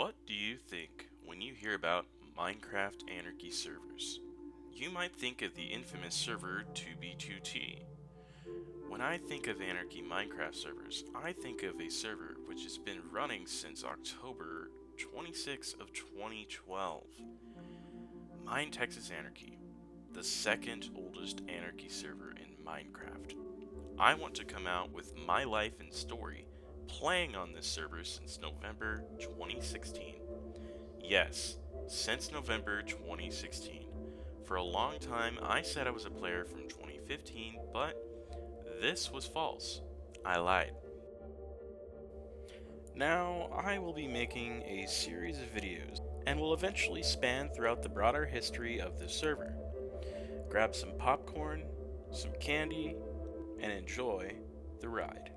What do you think when you hear about Minecraft Anarchy servers? You might think of the infamous server 2B2T. When I think of Anarchy Minecraft servers, I think of a server which has been running since October 26 of 2012. MineTexas Anarchy, the second oldest anarchy server in Minecraft. I want to come out with my life and story playing on this server since November 2016. Yes, since November 2016. For a long time, I said I was a player from 2015, but this was false. I lied. Now, I will be making a series of videos, and will eventually span throughout the broader history of this server. Grab some popcorn, some candy, and enjoy the ride.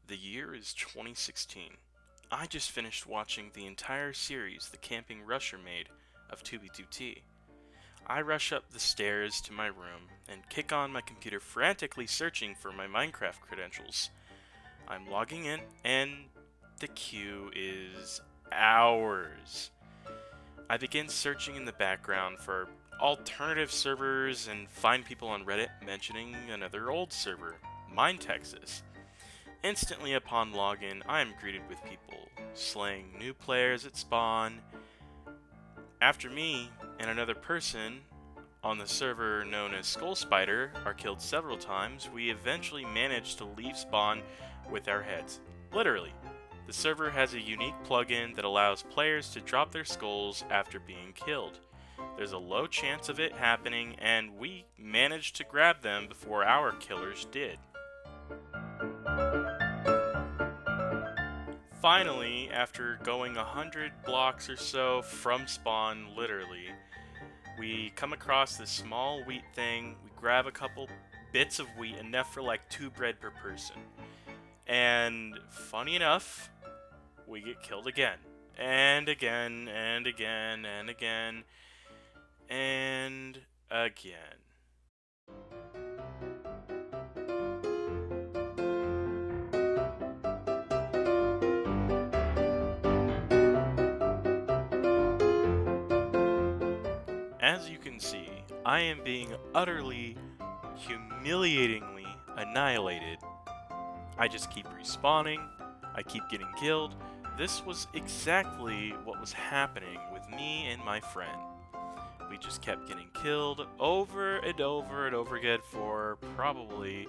The year is 2016. I just finished watching the entire series the Camping Rusher made of 2B2T. I rush up the stairs to my room and kick on my computer, frantically searching for my Minecraft credentials. I'm logging in, and the queue is hours. I begin searching in the background for alternative servers and find people on Reddit mentioning another old server, MineTexas. Instantly upon login, I am greeted with people slaying new players at spawn. After me and another person, on the server known as Skull Spider are killed several times, we eventually manage to leave spawn with our heads. Literally. The server has a unique plugin that allows players to drop their skulls after being killed. There's a low chance of it happening, and we managed to grab them before our killers did. Finally, after going 100 blocks or so from spawn, literally, we come across this small wheat thing. We grab a couple bits of wheat, enough for like 2 bread per person. And funny enough, we get killed again. And again, and again, and again, and again. As you can see, I am being utterly, humiliatingly annihilated. I just keep respawning, I keep getting killed. This was exactly what was happening with me and my friend. We just kept getting killed over and over and over again for probably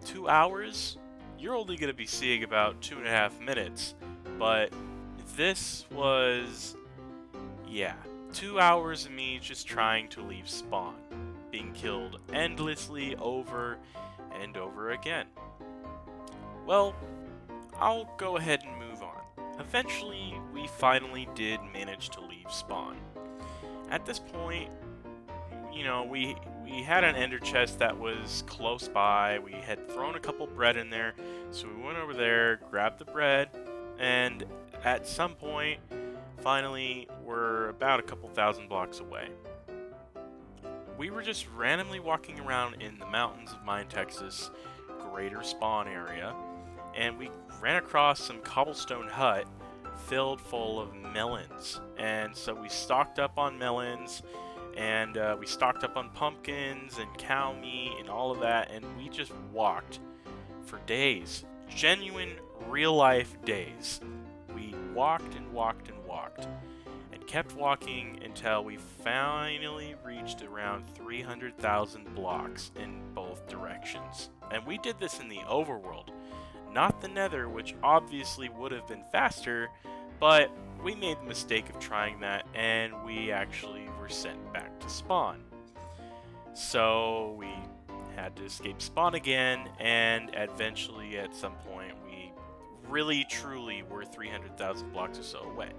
2 hours. You're only going to be seeing about 2.5 minutes, but this was, yeah, 2 hours of me just trying to leave spawn, being killed endlessly over and over again. Well, I'll go ahead and move on. Eventually, we finally did manage to leave spawn. At this point, we had an ender chest that was close by. We had thrown a couple bread in there, so we went over there, grabbed the bread, and at some point, finally, we're about a couple thousand blocks away. We were just randomly walking around in the mountains of MineTexas greater spawn area, and we ran across some cobblestone hut filled full of melons. And so we stocked up on melons, and we stocked up on pumpkins and cow meat and all of that, and we just walked for days. Genuine, real-life days. We walked and walked and walked, and kept walking until we finally reached around 300,000 blocks in both directions. And we did this in the overworld, not the nether, which obviously would have been faster, but we made the mistake of trying that, and we actually were sent back to spawn. So we had to escape spawn again, and eventually at some point we really truly were 300,000 blocks or so away.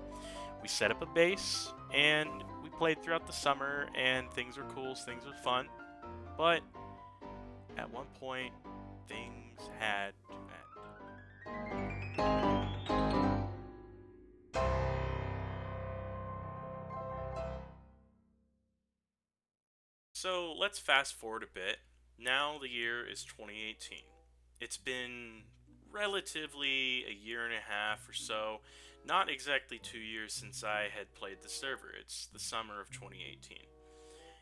We set up a base, and we played throughout the summer, and things were cool, things were fun, but at one point, things had to end. So let's fast forward a bit. Now the year is 2018. It's been relatively a year and a half or so, not exactly 2 years since I had played the server. It's the summer of 2018.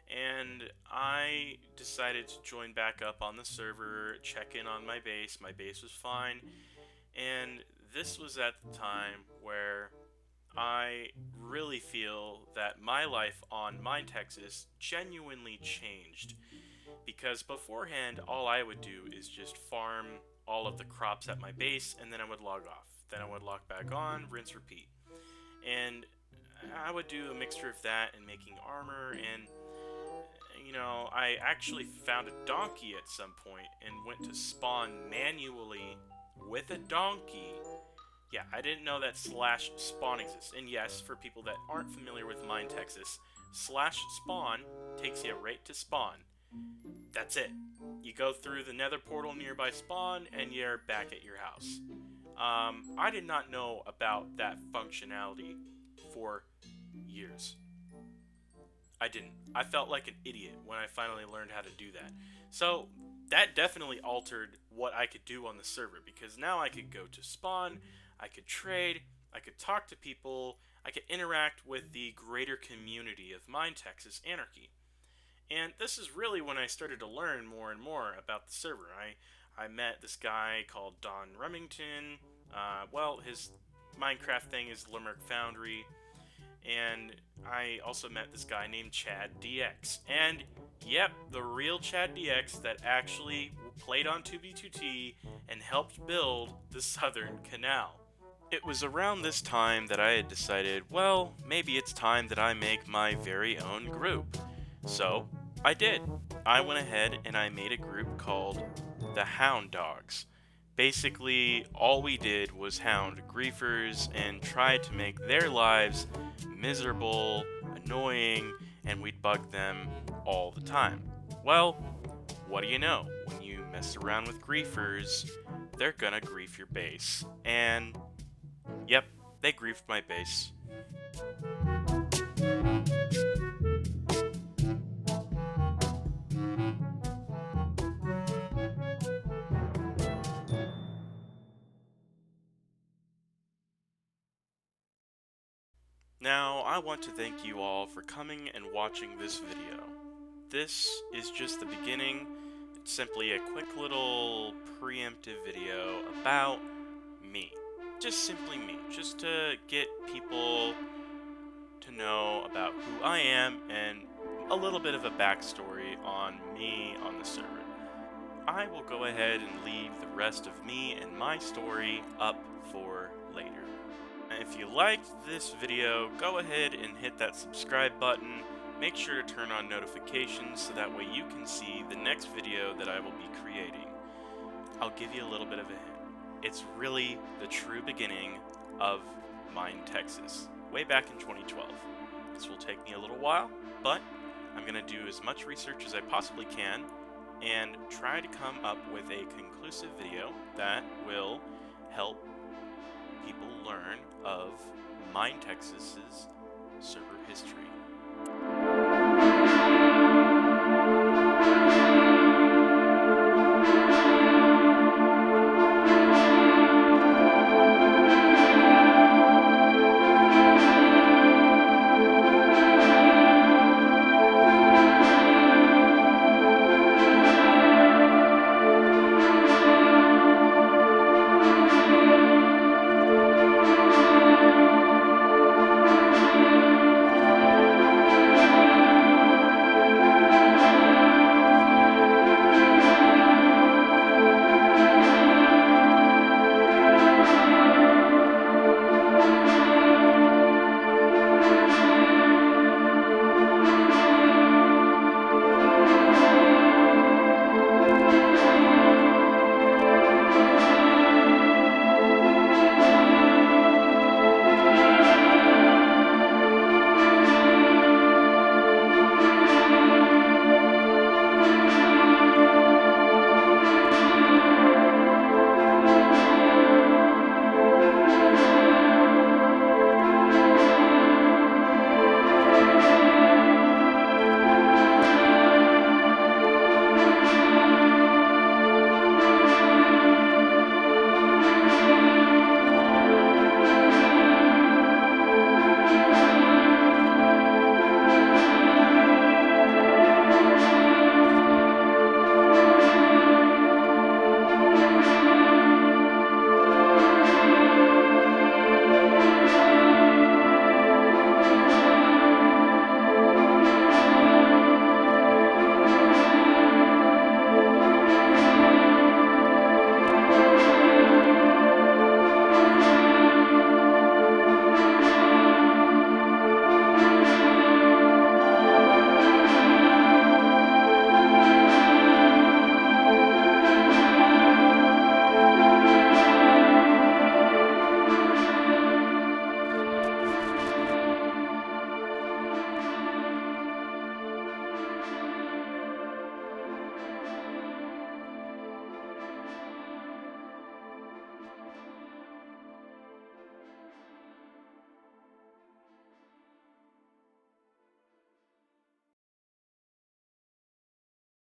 And I decided to join back up on the server, check in on my base. My base was fine. And this was at the time where I really feel that my life on MineTexas genuinely changed. Because beforehand, all I would do is just farm all of the crops at my base, and then I would log off. Then I would log back on, rinse, repeat. And I would do a mixture of that and making armor, and I actually found a donkey at some point and went to spawn manually with a donkey. Yeah, I didn't know that slash spawn exists. And yes, for people that aren't familiar with MineTexas, slash spawn takes you right to spawn. That's it. You go through the nether portal nearby spawn, and you're back at your house. I did not know about that functionality for years. I didn't. I felt like an idiot when I finally learned how to do that. So, that definitely altered what I could do on the server, because now I could go to spawn, I could trade, I could talk to people, I could interact with the greater community of MineTexas Anarchy. And this is really when I started to learn more and more about the server. I met this guy called Don Remington. His Minecraft thing is Limerick Foundry. And I also met this guy named Chad DX. And yep, the real Chad DX that actually played on 2B2T and helped build the Southern Canal. It was around this time that I had decided, well, maybe it's time that I make my very own group. So, I did. I went ahead and I made a group called the Hound Dogs. Basically, all we did was hound griefers and try to make their lives miserable, annoying, and we'd bug them all the time. Well, what do you know? When you mess around with griefers, they're gonna grief your base. And yep, they griefed my base. Now, I want to thank you all for coming and watching this video. This is just the beginning. It's simply a quick little preemptive video about me. Just simply me. Just to get people to know about who I am and a little bit of a backstory on me on the server. I will go ahead and leave the rest of me and my story up for later. If you liked this video, go ahead and hit that subscribe button. Make sure to turn on notifications so that way you can see the next video that I will be creating. I'll give you a little bit of a hint. It's really the true beginning of MineTexas, way back in 2012. This will take me a little while, but I'm going to do as much research as I possibly can and try to come up with a conclusive video that will help people learn of MineTexas's server history.